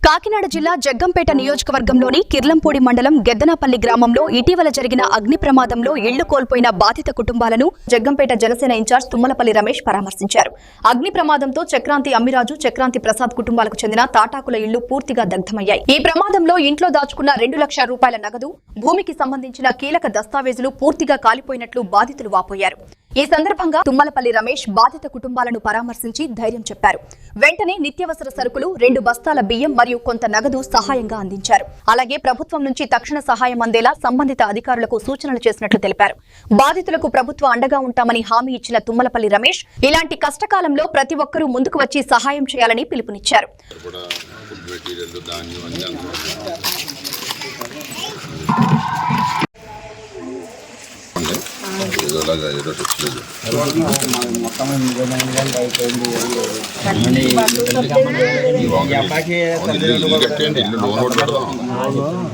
కాకినాడ జిల్లా జగ్గంపేట నియోజకవర్గంలోని కిర్లంపూడి మండలం గెద్దనపల్లి గ్రామంలో ఇటీవల జరిగిన అగ్ని ప్రమాదంలో ఇళ్లు కోల్పోయిన బాధిత కుటుంబాలను జగ్గంపేట జనసేన ఇన్ఛార్జ్ తుమ్మలపల్లి రమేష్ పరామర్శించారు. అగ్ని ప్రమాదంతో చక్రాంతి అమ్మిరాజు, చక్రాంతి ప్రసాద్ కుటుంబాలకు చెందిన తాటాకుల ఇళ్లు పూర్తిగా దగ్ధమయ్యాయి. ఈ ప్రమాదంలో ఇంట్లో దాచుకున్న 2 లక్షల రూపాయల నగదు, భూమికి సంబంధించిన కీలక దస్తావేజులు పూర్తిగా కాలిపోయినట్లు బాధితులు వాపోయారు. ఈ సందర్భంగా తుమ్మలపల్లి రమేష్ బాధిత కుటుంబాలను పరామర్శించి ధైర్యం చెప్పారు. వెంటనే నిత్యావసర సరుకులు, 2 బస్తాల బియ్యం మరియు కొంత నగదు సహాయంగా అందించారు. అలాగే ప్రభుత్వం నుంచి తక్షణ సహాయం అందేలా సంబంధిత అధికారులకు సూచనలు చేసినట్లు తెలిపారు. బాధితులకు ప్రభుత్వం అండగా ఉంటామని హామీ ఇచ్చిన తుమ్మలపల్లి రమేష్ ఇలాంటి కష్టకాలంలో ప్రతి ఒక్కరూ ముందుకు వచ్చి సహాయం చేయాలని పిలుపునిచ్చారు.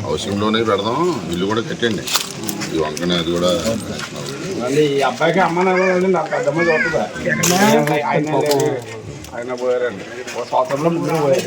హౌసింగ్ లోనే పెడదాం, ఇల్లు కూడా కట్టండి. ఈ వంకనే అది కూడా అబ్బాయికి అమ్మ పెద్దమ్మ చూస్తుందా ఆయన పోయారండి. సంవత్సరంలో ముగ్గురు పోయారు.